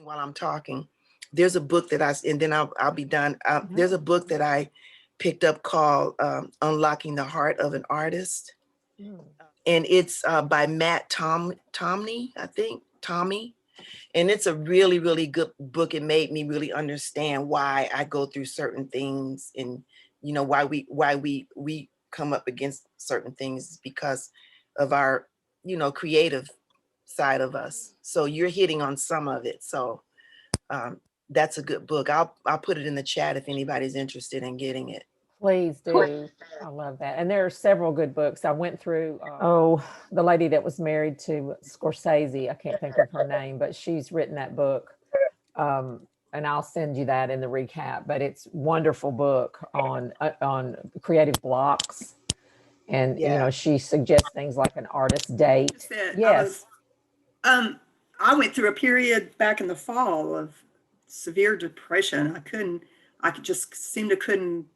While I'm talking, there's a book that and then I'll be done. There's a book that I picked up called Unlocking the Heart of an Artist. Mm. And it's by Matt Tomney, I think, Tommy. And it's a really, really good book. It made me really understand why I go through certain things, and why we come up against certain things because of our creative side of us. So you're hitting on some of it. So that's a good book. I'll put it in the chat if anybody's interested in getting it. Please do. I love that. And there are several good books. I went through, the lady that was married to Scorsese. I can't think of her name, but she's written that book. And I'll send you that in the recap. But it's a wonderful book on creative blocks. And, Yeah. she suggests things like an artist date. Said Yes. I went through a period back in the fall of severe depression. I could just seem to couldn't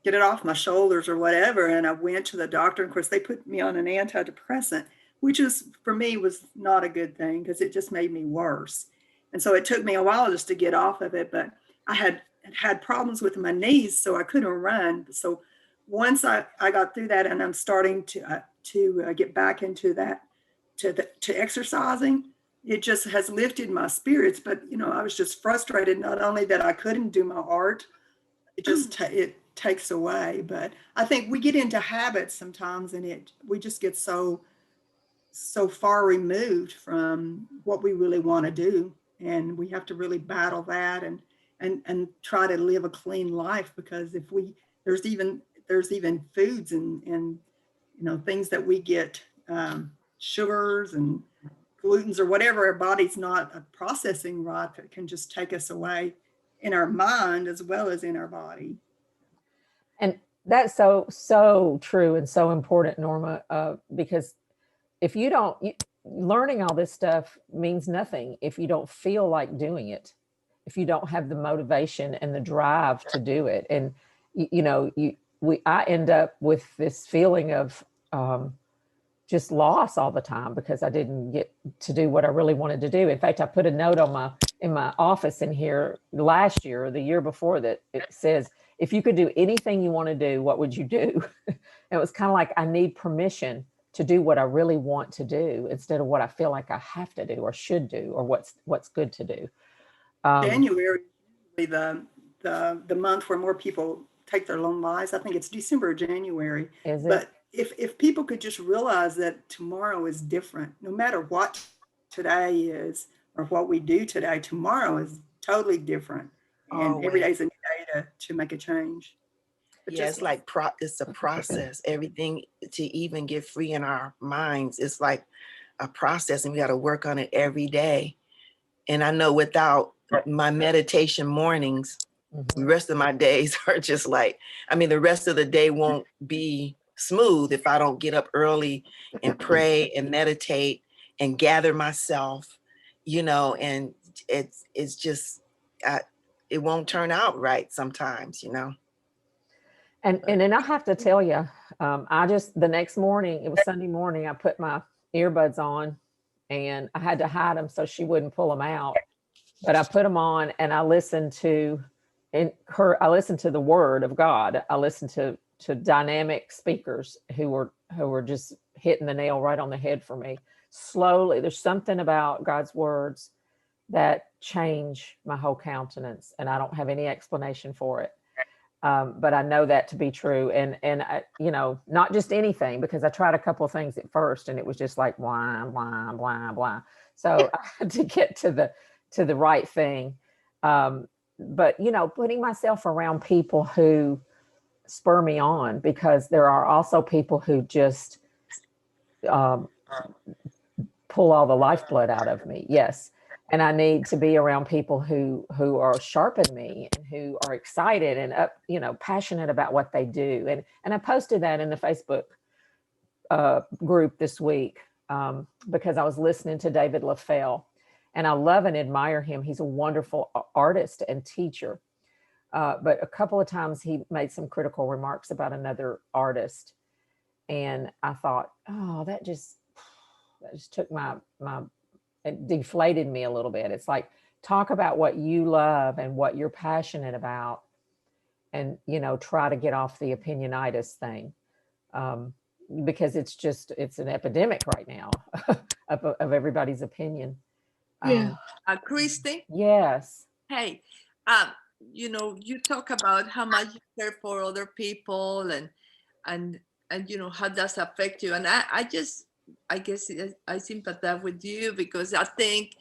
get it off my shoulders or whatever. And I went to the doctor. Of course, they put me on an antidepressant, which is for me was not a good thing because it just made me worse. And so it took me a while just to get off of it. But I had problems with my knees, so I couldn't run. So once I got through that, and I'm starting to get back into that to exercising, it just has lifted my spirits. But I was just frustrated, not only that I couldn't do my art, it takes away. But I think we get into habits sometimes, and we just get so far removed from what we really want to do, and we have to really battle that and try to live a clean life, because if there's even foods and things that we get, sugars and glutens or whatever our body's not processing right, that can just take us away in our mind as well as in our body. And that's so true and so important, Norma, because if you don't, learning all this stuff means nothing if you don't feel like doing it, if you don't have the motivation and the drive to do it. And I end up with this feeling of just loss all the time because I didn't get to do what I really wanted to do. In fact, I put a note in my office in here last year or the year before that it says, if you could do anything you want to do, what would you do? And it was kind of like, I need permission to do what I really want to do instead of what I feel like I have to do or should do or what's good to do. January is the month where more people take their own lives. I think it's December or January. Is it? But if people could just realize that tomorrow is different, no matter what today is or what we do today, tomorrow is totally different. And every day is a new day to make a change. But yeah, it's like it's a process. Everything to even get free in our minds, it's like a process, and we got to work on it every day. And I know without my meditation mornings, the rest of my days are just like, the rest of the day won't be smooth if I don't get up early and pray and meditate and gather myself, and it's just, it won't turn out right sometimes, And then I have to tell you, the next morning, it was Sunday morning, I put my earbuds on and I had to hide them so she wouldn't pull them out. But I put them on and I listened to the word of God. I listened to dynamic speakers who were just hitting the nail right on the head for me. Slowly, there's something about God's words that change my whole countenance, and I don't have any explanation for it. But I know that to be true. And I, not just anything, because I tried a couple of things at first and it was just like, blah, blah, blah, blah. So I had to get to the right thing. But, putting myself around people who spur me on, because there are also people who just pull all the lifeblood out of me. Yes. And I need to be around people who are sharpen me and who are excited and passionate about what they do. And I posted that in the Facebook group this week because I was listening to David LaFell, and I love and admire him. He's a wonderful artist and teacher. But a couple of times he made some critical remarks about another artist, and I thought, oh, that just took my it deflated me a little bit. It's like, talk about what you love and what you're passionate about, and, you know, try to get off the opinionitis thing. Because it's an epidemic right now of everybody's opinion. Yeah. Christy, Yes. hey, you know, you talk about how much you care for other people and you know, how does affect you. And I guess I sympathize with you, because I think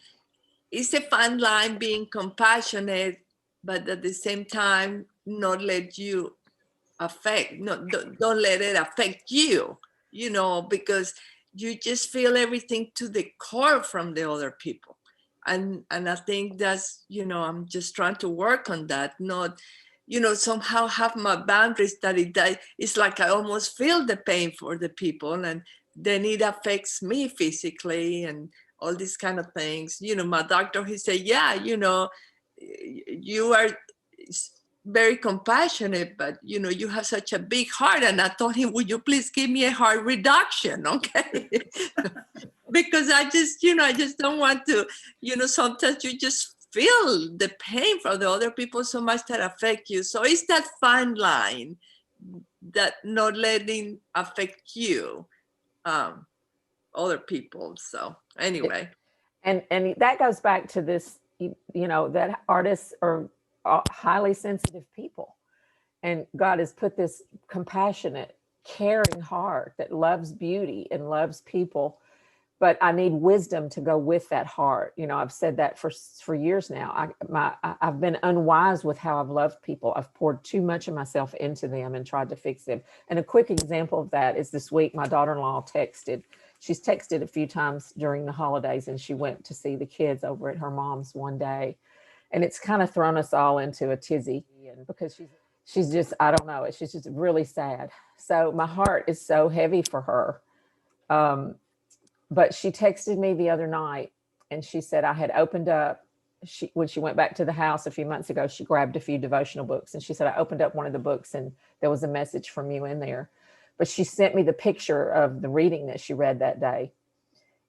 it's a fine line being compassionate, but at the same time, not let you affect, no, don't let it affect you, you know, because you just feel everything to the core from the other people. And I think that's, you know, I'm just trying to work on that, not, you know, somehow have my boundaries that it's like I almost feel the pain for the people, and then it affects me physically and all these kind of things. You know, my doctor, he said, yeah, you know, you are very compassionate, but you know, you have such a big heart. And I told him, would you please give me a heart reduction? Okay. Because I just, you know, I just don't want to, you know, sometimes you just feel the pain from the other people so much that affect you. So it's that fine line that not letting affect you, other people. So anyway. And that goes back to this, you know, that artists are highly sensitive people, and God has put this compassionate, caring heart that loves beauty and loves people. But I need wisdom to go with that heart. You know, I've said that for years now. I've been unwise with how I've loved people. I've poured too much of myself into them and tried to fix them. And a quick example of that is this week, my daughter-in-law texted. She's texted a few times during the holidays, and she went to see the kids over at her mom's one day. And it's kind of thrown us all into a tizzy, and because she's just, I don't know, she's just really sad. So my heart is so heavy for her. But she texted me the other night, and she said I had opened up, when she went back to the house a few months ago, she grabbed a few devotional books, and she said, I opened up one of the books and there was a message from you in there. But she sent me the picture of the reading that she read that day,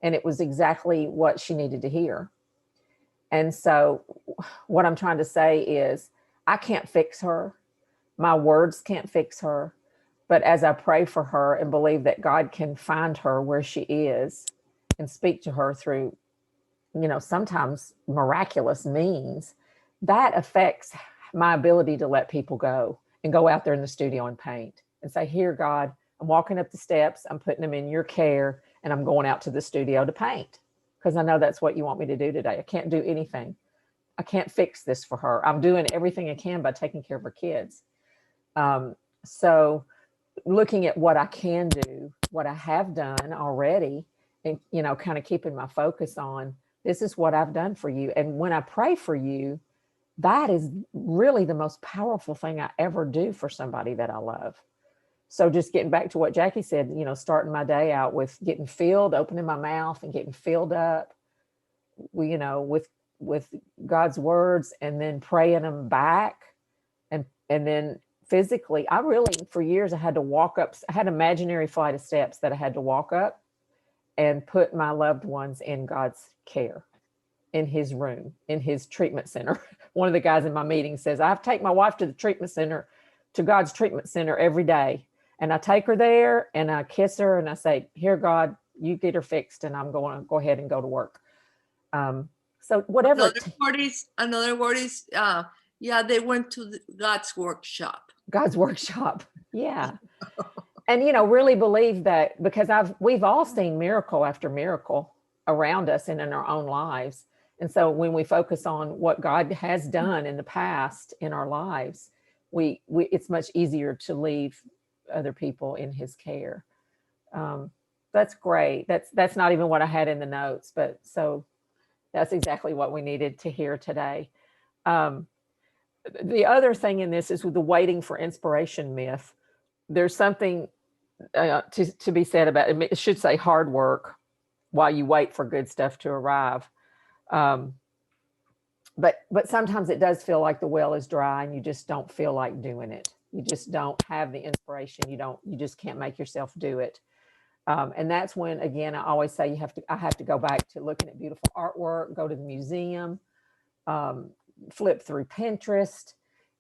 and it was exactly what she needed to hear. And so what I'm trying to say is, I can't fix her. My words can't fix her. But as I pray for her and believe that God can find her where she is and speak to her through, you know, sometimes miraculous means, that affects my ability to let people go and go out there in the studio and paint and say, here, God, I'm walking up the steps, I'm putting them in your care, and I'm going out to the studio to paint, because I know that's what you want me to do today. I can't do anything. I can't fix this for her. I'm doing everything I can by taking care of her kids. So looking at what I can do, what I have done already, and, you know, kind of keeping my focus on, this is what I've done for you. And when I pray for you, that is really the most powerful thing I ever do for somebody that I love. So just getting back to what Jackie said, you know, starting my day out with getting filled, opening my mouth and getting filled up, you know, with God's words, and then praying them back. And then physically, I really, for years, I had to walk up, I had an imaginary flight of steps that I had to walk up and put my loved ones in God's care, in his room, in his treatment center. One of the guys in my meeting says, I have to take my wife to the treatment center, to God's treatment center every day. And I take her there and I kiss her and I say, here, God, you get her fixed, and I'm going to go ahead and go to work. So whatever. Another word is, yeah, they went to God's workshop. God's workshop. Yeah. And, you know, really believe that, because we've all seen miracle after miracle around us and in our own lives. And so when we focus on what God has done in the past in our lives, it's much easier to leave other people in his care. That's great. That's not even what I had in the notes, but so that's exactly what we needed to hear today. The other thing in this is with the waiting for inspiration myth. There's something to be said about it. It should say hard work while you wait for good stuff to arrive. But sometimes it does feel like the well is dry and you just don't feel like doing it. You just don't have the inspiration. You just can't make yourself do it. And that's when, again, I always say I have to go back to looking at beautiful artwork, go to the museum, flip through Pinterest,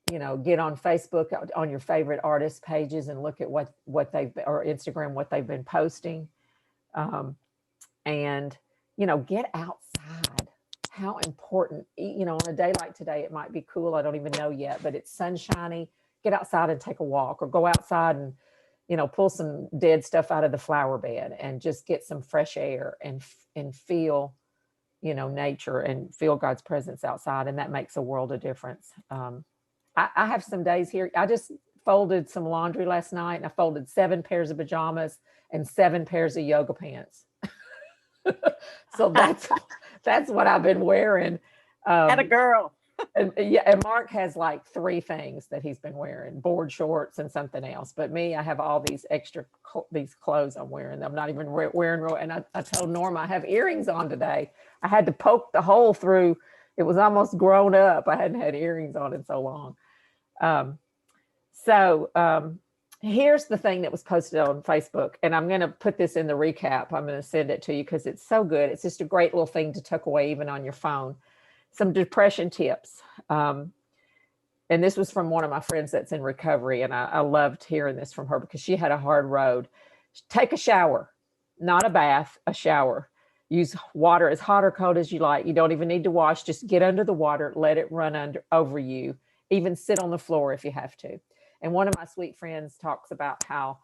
get on Facebook on your favorite artist pages and look at what they've, or Instagram, what they've been posting. And, get outside. How important, on a day like today, it might be cool. I don't even know yet, but it's sunshiny. Get outside and take a walk, or go outside and, pull some dead stuff out of the flower bed and just get some fresh air and feel, nature and feel God's presence outside. And that makes a world of difference. I have some days here. I just folded some laundry last night, and I folded 7 pairs of pajamas and 7 pairs of yoga pants. So that's what I've been wearing. Had a girl. And Mark has like 3 things that he's been wearing: board shorts and something else. But me, I have all these extra these clothes I'm wearing. I'm not even wearing. And I told Norma I have earrings on today. I had to poke the hole through. It was almost grown up. I hadn't had earrings on in so long. Here's the thing that was posted on Facebook, and I'm going to put this in the recap. I'm going to send it to you because it's so good. It's just a great little thing to tuck away even on your phone. Some depression tips. And this was from one of my friends that's in recovery, and I loved hearing this from her because she had a hard road. Take a shower, not a bath, a shower. Use water as hot or cold as you like. You don't even need to wash. Just get under the water, let it run over you. Even sit on the floor if you have to. And one of my sweet friends talks about how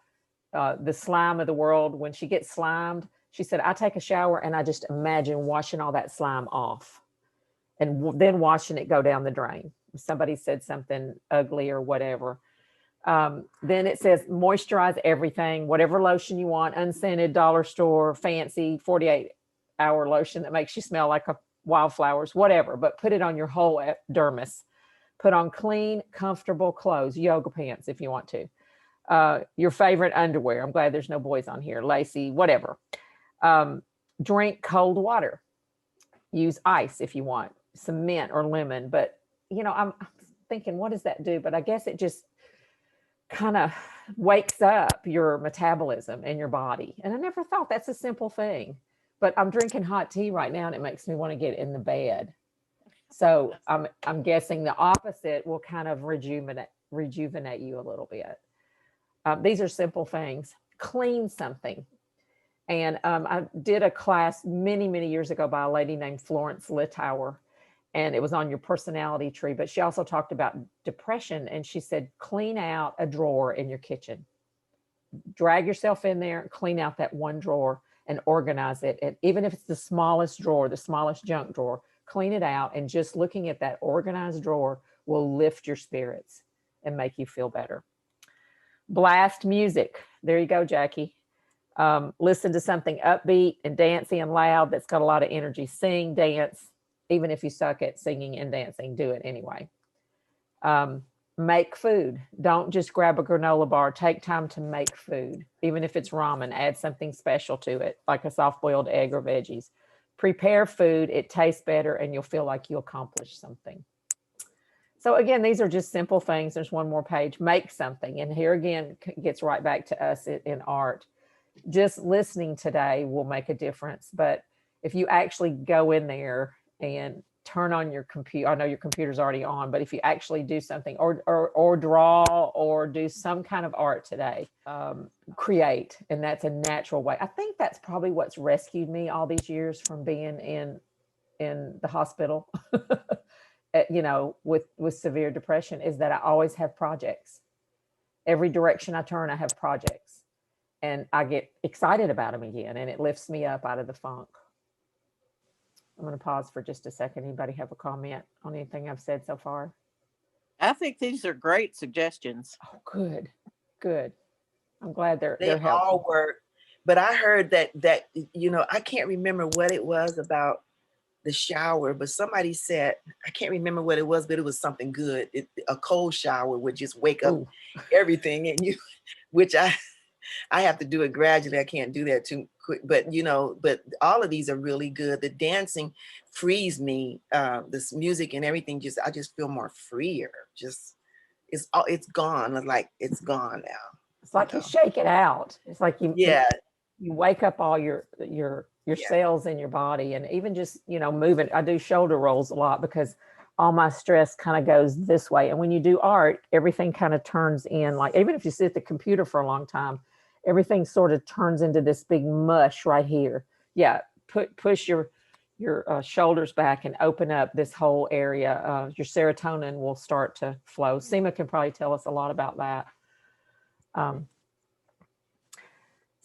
the slime of the world, when she gets slimed, she said, I take a shower and I just imagine washing all that slime off and then watching it go down the drain. If somebody said something ugly or whatever. Then it says moisturize everything, whatever lotion you want, unscented, dollar store, fancy, 48-hour lotion that makes you smell like wildflowers, whatever, but put it on your whole dermis. Put on clean, comfortable clothes, yoga pants if you want to. Your favorite underwear. I'm glad there's no boys on here. Lacy, whatever. Drink cold water. Use ice if you want. Some mint or lemon. But, I'm thinking, what does that do? But I guess it just kind of wakes up your metabolism in your body. And I never thought that's a simple thing. But I'm drinking hot tea right now, and it makes me want to get in the bed. So I'm guessing the opposite will kind of rejuvenate you a little bit. These are simple things. Clean something. And I did a class many, many years ago by a lady named Florence Littauer, and it was on your personality tree. But she also talked about depression, and she said, clean out a drawer in your kitchen. Drag yourself in there, clean out that one drawer and organize it. And even if it's the smallest drawer, the smallest junk drawer, clean it out, and just looking at that organized drawer will lift your spirits and make you feel better. Blast music. There you go, Jackie. Listen to something upbeat and dancey and loud that's got a lot of energy. Sing, dance. Even if you suck at singing and dancing, do it anyway. Make food. Don't just grab a granola bar. Take time to make food. Even if it's ramen, add something special to it, like a soft-boiled egg or veggies. Prepare food, it tastes better, and you'll feel like you accomplished something. So again, these are just simple things. There's one more page. Make something. And here again, gets right back to us in art. Just listening today will make a difference. But if you actually go in there and turn on your computer, I know your computer's already on, but if you actually do something or draw or do some kind of art today, create. And that's a natural way. I think that's probably what's rescued me all these years from being in the hospital, with severe depression, is that I always have projects. Every direction I turn, I have projects, and I get excited about them again, and it lifts me up out of the funk. I'm going to pause for just a second. Anybody have a comment on anything I've said so far? I think these are great suggestions. Oh, good. I'm glad they're helpful. All work. But I heard that I can't remember what it was about the shower, but somebody said, I can't remember what it was, but it was something good. A cold shower would just wake up everything in you, which I have to do it gradually. I can't do that too quick, but but all of these are really good. The dancing frees me. This music and everything, I just feel more freer. It's gone. Like it's gone now. It's like you shake it out. It's like you. Yeah. you wake up all your Yeah. cells in your body, and even just, you know, moving. I do shoulder rolls a lot because all my stress kind of goes this way. And when you do art, everything kind of turns in, like, even if you sit at the computer for a long time, everything sort of turns into this big mush right here. Yeah. Push your shoulders back and open up this whole area. Your serotonin will start to flow. Seema can probably tell us a lot about that.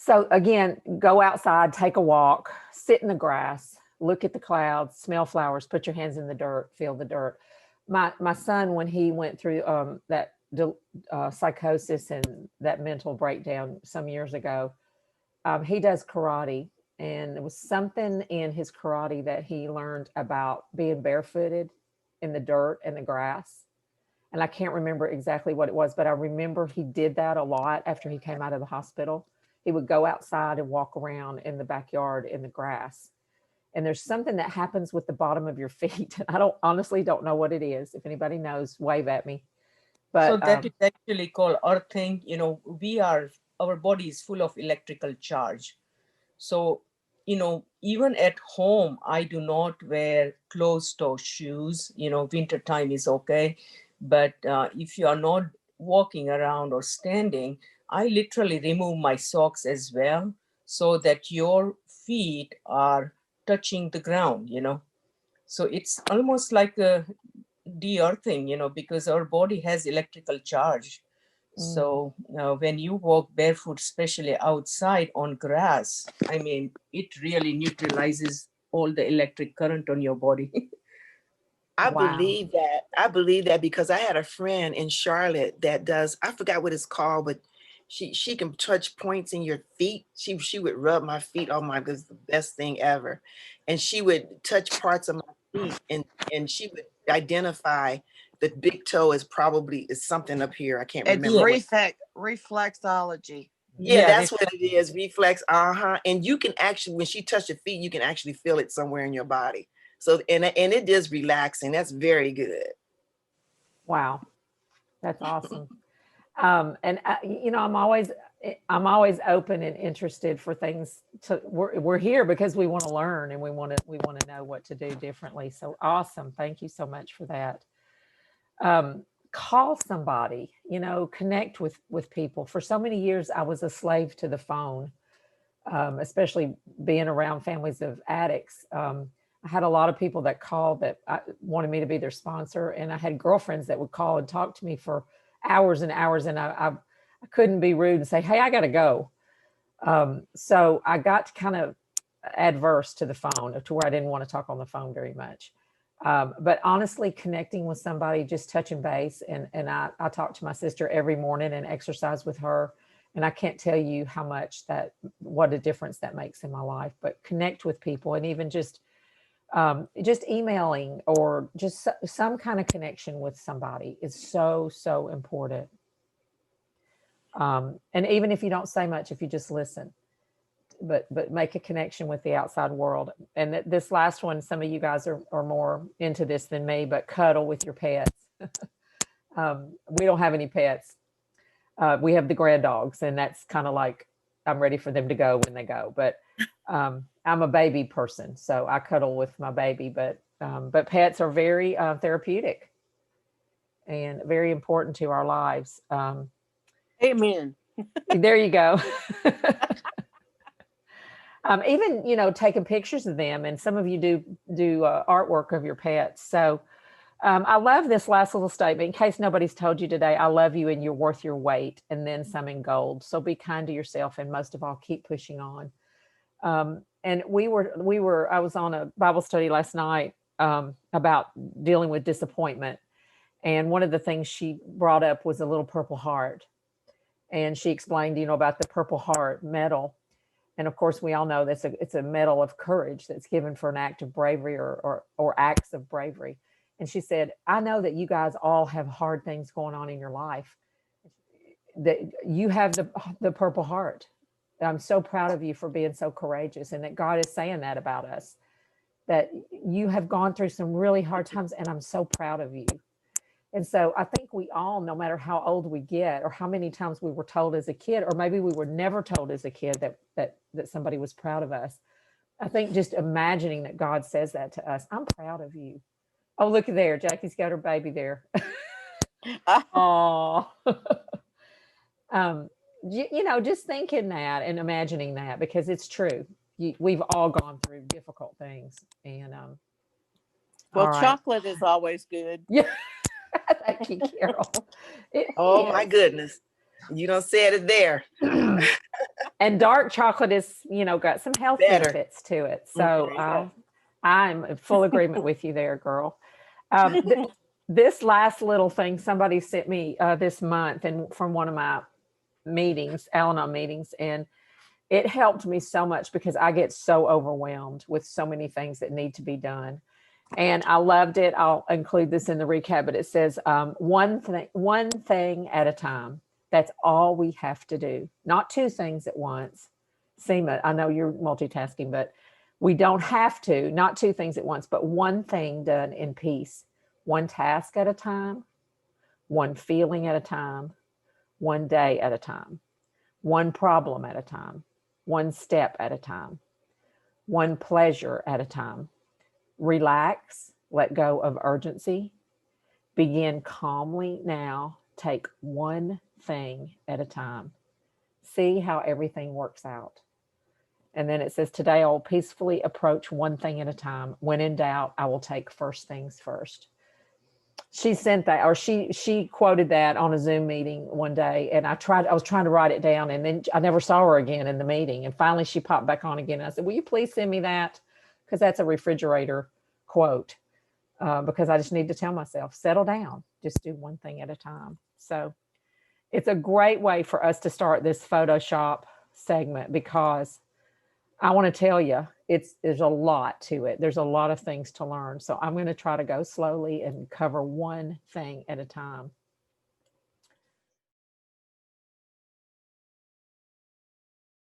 So again, go outside, take a walk, sit in the grass, look at the clouds, smell flowers, put your hands in the dirt, feel the dirt. My son, when he went through that psychosis and that mental breakdown some years ago, he does karate. And there was something in his karate that he learned about being barefooted in the dirt and the grass. And I can't remember exactly what it was, but I remember he did that a lot after he came out of the hospital. He would go outside and walk around in the backyard in the grass. And there's something that happens with the bottom of your feet. I honestly don't know what it is. If anybody knows, wave at me. But so that is actually called earthing. You know, our body is full of electrical charge. So, you know, even at home, I do not wear closed-toe shoes. You know, winter time is okay. But if you are not walking around or standing, I literally remove my socks as well, so that your feet are touching the ground, you know. So it's almost like a de-earthing, you know, because our body has electrical charge. So when you walk barefoot, especially outside on grass, I mean, it really neutralizes all the electric current on your body. I Wow. believe that. I believe that because I had a friend in Charlotte that does, I forgot what it's called, but she can touch points in your feet. She would rub my feet. Oh my goodness, the best thing ever. And she would touch parts of my feet and she would identify the big toe is something up here. I can't It's remember. reflexology. Yeah, Yeah, that's what it is. Reflex. And you can actually, when she touched your feet, you can actually feel it somewhere in your body. So, and it is relaxing. That's very good. Wow. That's awesome. And you know, I'm always open and interested for things we're here because we want to learn and we want to know what to do differently. So awesome. Thank you so much for that. Call somebody, you know, connect with people. For so many years, I was a slave to the phone, especially being around families of addicts. I had a lot of people that called that wanted me to be their sponsor. And I had girlfriends that would call and talk to me for hours and hours. And I couldn't be rude and say, hey, I got to go. So I got to kind of adverse to the phone to where I didn't want to talk on the phone very much. But honestly, connecting with somebody, just touching base. And I talk to my sister every morning and exercise with her. And I can't tell you what a difference that makes in my life. But connect with people, and even just emailing or just some kind of connection with somebody is so important. And even if you don't say much, if you just listen, but make a connection with the outside world. And this last one, some of you guys are more into this than me, but cuddle with your pets. We don't have any pets. We have the grand dogs, and that's kind of like, I'm ready for them to go when they go. But I'm a baby person, so I cuddle with my baby. But pets are very therapeutic and very important to our lives. Amen. There you go. Even, you know, taking pictures of them, and some of you do artwork of your pets. So I love this last little statement. In case nobody's told you today, I love you and you're worth your weight and then some in gold. So be kind to yourself, and most of all, keep pushing on. And I was on a Bible study last night about dealing with disappointment. And one of the things she brought up was a little Purple Heart. And she explained, you know, about the Purple Heart medal. And of course, we all know it's a medal of courage that's given for an act of bravery or acts of bravery. And she said, I know that you guys all have hard things going on in your life, that you have the Purple Heart. I'm so proud of you for being so courageous, and that God is saying that about us, that you have gone through some really hard times, and I'm so proud of you. And so I think we all, no matter how old we get or how many times we were told as a kid, or maybe we were never told as a kid that somebody was proud of us. I think just imagining that God says that to us, I'm proud of you. Oh, look there. Jackie's got her baby there. Oh, just thinking that and imagining that, because it's true. We've all gone through difficult things. And Well, all right. chocolate is always good. Yeah. Thank you, Carol. Oh my goodness. You don't said it there. And dark chocolate is, got some health Better. benefits to it. So I'm in full agreement with you there, girl. This last little thing somebody sent me this month and from one of my meetings, Al-Anon meetings, and it helped me so much because I get so overwhelmed with so many things that need to be done. And I loved it. I'll include this in the recap, but it says one thing at a time. That's all we have to do. Not two things at once. Seema, I know you're multitasking, but we don't have to, not two things at once, but one thing done in peace. One task at a time, one feeling at a time, one day at a time, one problem at a time, one step at a time, one pleasure at a time. Relax, let go of urgency, begin calmly now, take one thing at a time. See how everything works out. And then it says, today I will peacefully approach one thing at a time. When in doubt, I will take first things first. She sent that, or she quoted that on a Zoom meeting one day. And I was trying to write it down, and then I never saw her again in the meeting. And finally she popped back on again. And I said, will you please send me that? Because that's a refrigerator quote. Because I just need to tell myself, settle down, just do one thing at a time. So it's a great way for us to start this Photoshop segment, because I want to tell you, there's a lot to it. There's a lot of things to learn. So I'm going to try to go slowly and cover one thing at a time.